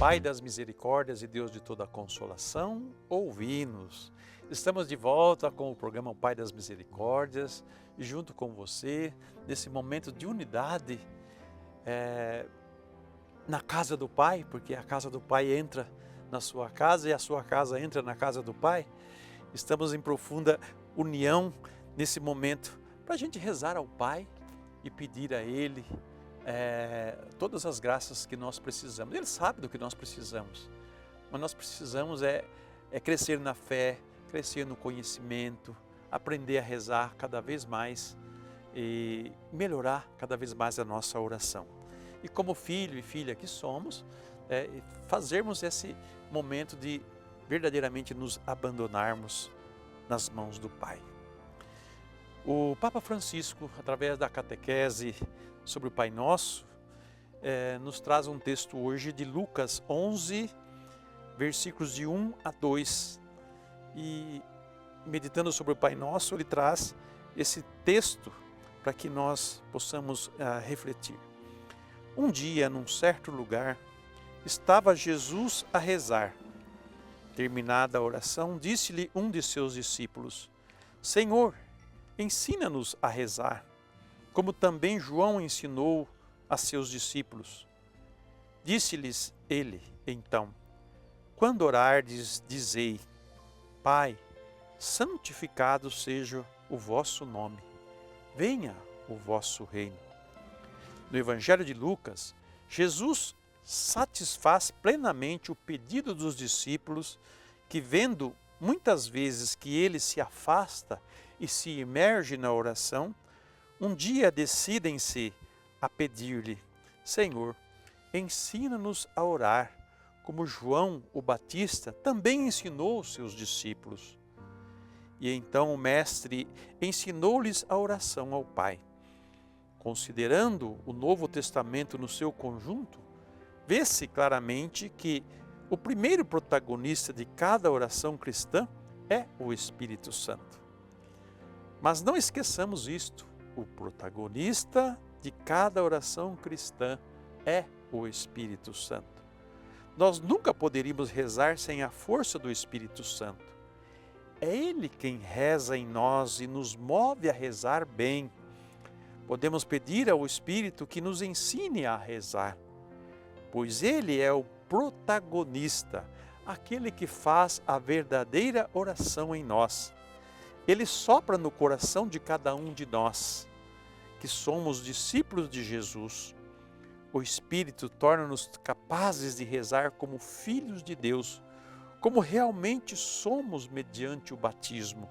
Pai das misericórdias e Deus de toda consolação, ouvi-nos. Estamos de volta com o programa O Pai das Misericórdias e junto com você, nesse momento de unidade na casa do Pai, porque a casa do Pai entra na sua casa e a sua casa entra na casa do Pai. Estamos em profunda união nesse momento para a gente rezar ao Pai e pedir a Ele todas as graças que nós precisamos. Ele sabe do que nós precisamos, mas nós precisamos crescer na fé, crescer no conhecimento, aprender a rezar cada vez mais e melhorar cada vez mais a nossa oração. E como filho e filha que somos, fazermos esse momento de verdadeiramente nos abandonarmos nas mãos do Pai. O Papa Francisco, através da catequese sobre o Pai Nosso, nos traz um texto hoje de Lucas 11, versículos de 1 a 2. E meditando sobre o Pai Nosso, ele traz esse texto para que nós possamos refletir. Um dia, num certo lugar, estava Jesus a rezar. Terminada a oração, disse-lhe um de seus discípulos: Senhor, ensina-nos a rezar, como também João ensinou a seus discípulos. Disse-lhes ele, então: quando orardes, dizei: Pai, santificado seja o vosso nome, venha o vosso reino. No Evangelho de Lucas, Jesus satisfaz plenamente o pedido dos discípulos que, vendo muitas vezes que ele se afasta e se imerge na oração, um dia decidem-se a pedir-lhe: Senhor, ensina-nos a orar, como João o Batista também ensinou os seus discípulos. E então o Mestre ensinou-lhes a oração ao Pai. Considerando o Novo Testamento no seu conjunto, vê-se claramente que o primeiro protagonista de cada oração cristã é o Espírito Santo. Mas não esqueçamos isto: o protagonista de cada oração cristã é o Espírito Santo. Nós nunca poderíamos rezar sem a força do Espírito Santo. É Ele quem reza em nós e nos move a rezar bem. Podemos pedir ao Espírito que nos ensine a rezar, pois Ele é o protagonista, aquele que faz a verdadeira oração em nós. Ele sopra no coração de cada um de nós, que somos discípulos de Jesus. O Espírito torna-nos capazes de rezar como filhos de Deus, como realmente somos mediante o batismo.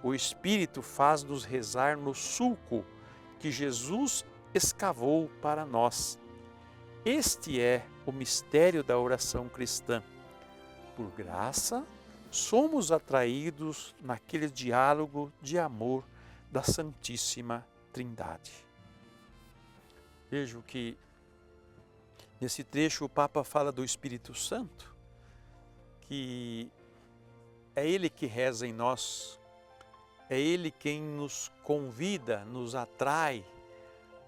O Espírito faz-nos rezar no sulco que Jesus escavou para nós. Este é o mistério da oração cristã. Por graça, somos atraídos naquele diálogo de amor da Santíssima Trindade. Vejo que nesse trecho o Papa fala do Espírito Santo, que é Ele que reza em nós, é Ele quem nos convida, nos atrai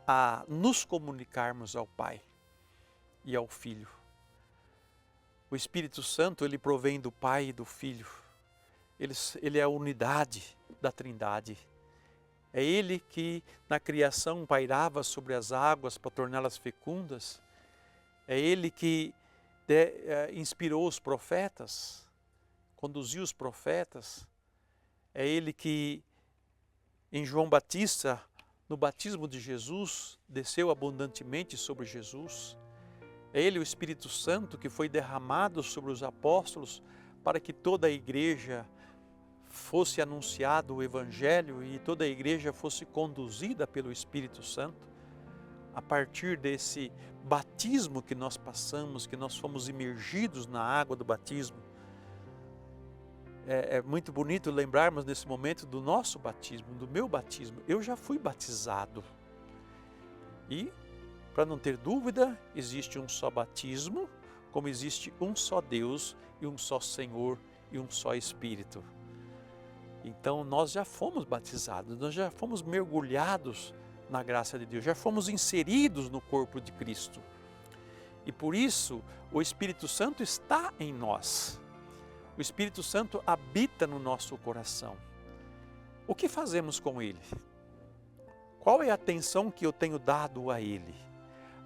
a nos comunicarmos ao Pai e ao Filho. O Espírito Santo, ele provém do Pai e do Filho. Ele é a unidade da Trindade. É Ele que na criação pairava sobre as águas para torná-las fecundas. É Ele que inspirou os profetas, conduziu os profetas. É Ele que, em João Batista, no batismo de Jesus, desceu abundantemente sobre Jesus. É Ele, o Espírito Santo, que foi derramado sobre os apóstolos para que toda a igreja fosse anunciado o Evangelho e toda a igreja fosse conduzida pelo Espírito Santo. A partir desse batismo que nós passamos, que nós fomos imergidos na água do batismo, é muito bonito lembrarmos nesse momento do nosso batismo, do meu batismo. Eu já fui batizado. E, para não ter dúvida, existe um só batismo, como existe um só Deus e um só Senhor e um só Espírito. Então nós já fomos batizados, nós já fomos mergulhados na graça de Deus, já fomos inseridos no corpo de Cristo. E por isso o Espírito Santo está em nós. O Espírito Santo habita no nosso coração. O que fazemos com ele? Qual é a atenção que eu tenho dado a ele?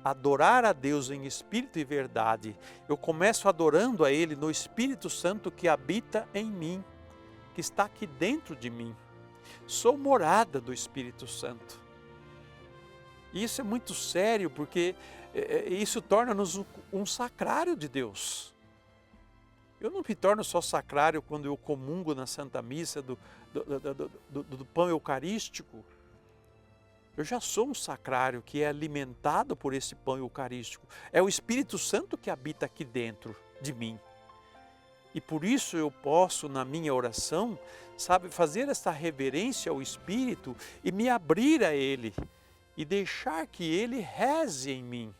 Adorar a Deus em espírito e verdade. Eu começo adorando a ele no Espírito Santo que habita em mim, que está aqui dentro de mim. Sou morada do Espírito Santo. E isso é muito sério, porque isso torna-nos um sacrário de Deus. Eu não me torno só sacrário quando eu comungo na Santa Missa do pão eucarístico. Eu já sou um sacrário que é alimentado por esse pão eucarístico. É o Espírito Santo que habita aqui dentro de mim. E por isso eu posso, na minha oração, fazer essa reverência ao Espírito e me abrir a Ele. E deixar que Ele reze em mim.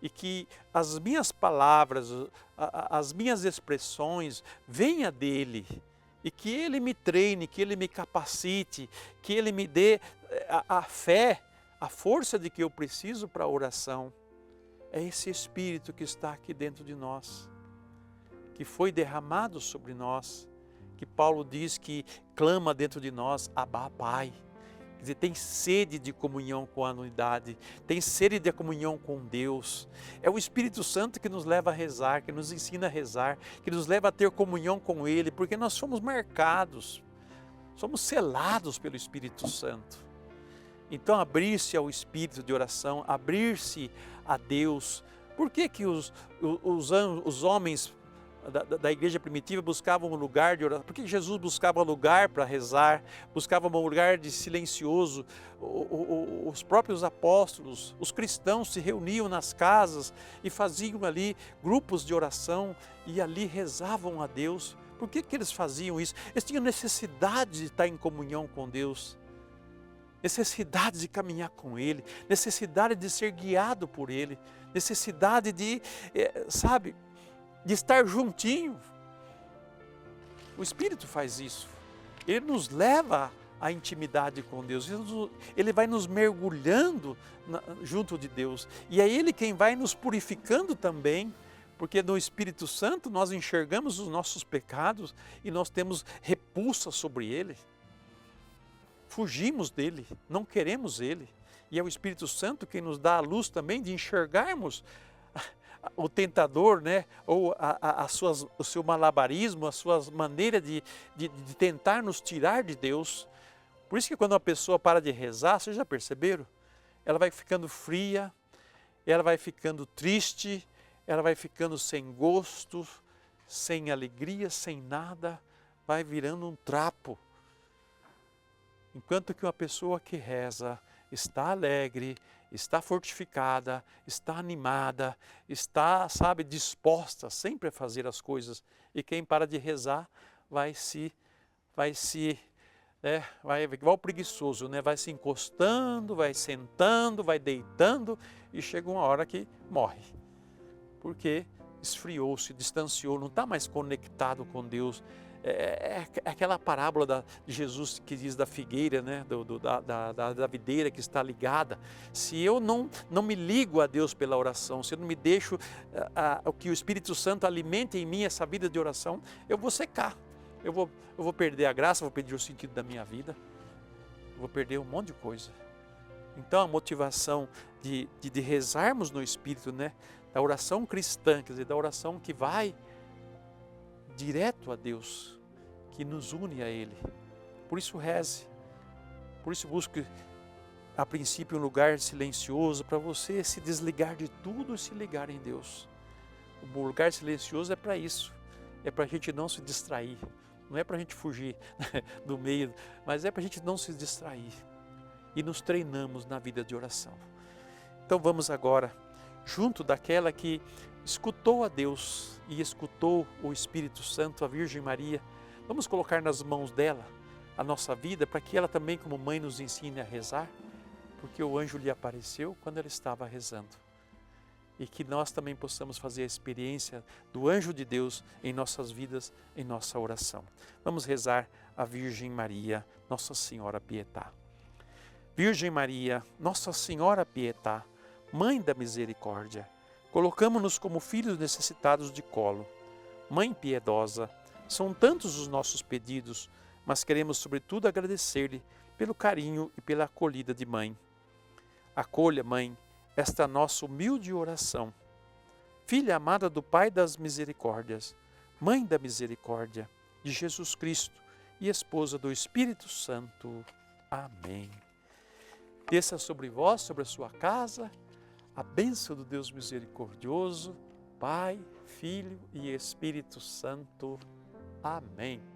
E que as minhas palavras, as minhas expressões venham dEle. E que Ele me treine, que Ele me capacite, que Ele me dê a fé, a força de que eu preciso para a oração. É esse Espírito que está aqui dentro de nós, que foi derramado sobre nós, que Paulo diz que clama dentro de nós, Abba, Pai. Quer dizer, tem sede de comunhão com a unidade, tem sede de comunhão com Deus. É o Espírito Santo que nos leva a rezar, que nos ensina a rezar, que nos leva a ter comunhão com Ele, porque nós somos marcados, somos selados pelo Espírito Santo. Então, abrir-se ao Espírito de oração, abrir-se a Deus. Por que os homens da igreja primitiva buscavam um lugar de oração? Por que Jesus buscava um lugar para rezar, buscava um lugar de silencioso? Os próprios apóstolos, os cristãos se reuniam nas casas e faziam ali grupos de oração e ali rezavam a Deus. Por que eles faziam isso? Eles tinham necessidade de estar em comunhão com Deus, necessidade de caminhar com Ele, necessidade de ser guiado por Ele, necessidade de, de estar juntinho. O Espírito faz isso. Ele nos leva à intimidade com Deus. Ele vai nos mergulhando junto de Deus. E é Ele quem vai nos purificando também, porque no Espírito Santo nós enxergamos os nossos pecados e nós temos repulsa sobre ele. Fugimos dele, não queremos ele. E é o Espírito Santo quem nos dá a luz também de enxergarmos o tentador, né? Ou o seu malabarismo, a sua maneira de tentar nos tirar de Deus. Por isso que quando uma pessoa para de rezar, vocês já perceberam? Ela vai ficando fria, ela vai ficando triste, ela vai ficando sem gosto, sem alegria, sem nada, vai virando um trapo. Enquanto que uma pessoa que reza está alegre, está fortificada, está animada, está, disposta sempre a fazer as coisas. E quem para de rezar vai igual o preguiçoso, né? Vai se encostando, vai sentando, vai deitando e chega uma hora que morre. Porque esfriou, se distanciou, não está mais conectado com Deus. É aquela parábola de Jesus que diz da figueira, né? da videira que está ligada. Se eu não me ligo a Deus pela oração, se eu não me deixo que o Espírito Santo alimente em mim essa vida de oração, eu vou secar. Eu vou perder a graça, vou perder o sentido da minha vida, vou perder um monte de coisa. Então a motivação de rezarmos no Espírito, né? Da oração cristã, quer dizer, da oração que vai direto a Deus, que nos une a Ele. Por isso reze, por isso busque a princípio um lugar silencioso para você se desligar de tudo e se ligar em Deus. O lugar silencioso é para isso, é para a gente não se distrair, não é para a gente fugir do meio, mas é para a gente não se distrair. E nos treinamos na vida de oração. Então vamos agora, junto daquela que escutou a Deus e escutou o Espírito Santo, a Virgem Maria, vamos colocar nas mãos dela a nossa vida, para que ela também, como mãe, nos ensine a rezar, porque o anjo lhe apareceu quando ela estava rezando. E que nós também possamos fazer a experiência do anjo de Deus em nossas vidas, em nossa oração. Vamos rezar a Virgem Maria, Nossa Senhora Pietá. Virgem Maria, Nossa Senhora Pietá, Mãe da Misericórdia, Colocamo-nos como filhos necessitados de colo. Mãe piedosa, são tantos os nossos pedidos, mas queremos sobretudo agradecer-lhe pelo carinho e pela acolhida de mãe. Acolha, mãe, esta nossa humilde oração. Filha amada do Pai das Misericórdias, Mãe da Misericórdia, de Jesus Cristo e esposa do Espírito Santo. Amém. Desça sobre vós, sobre a sua casa, a bênção do Deus misericordioso, Pai, Filho e Espírito Santo. Amém.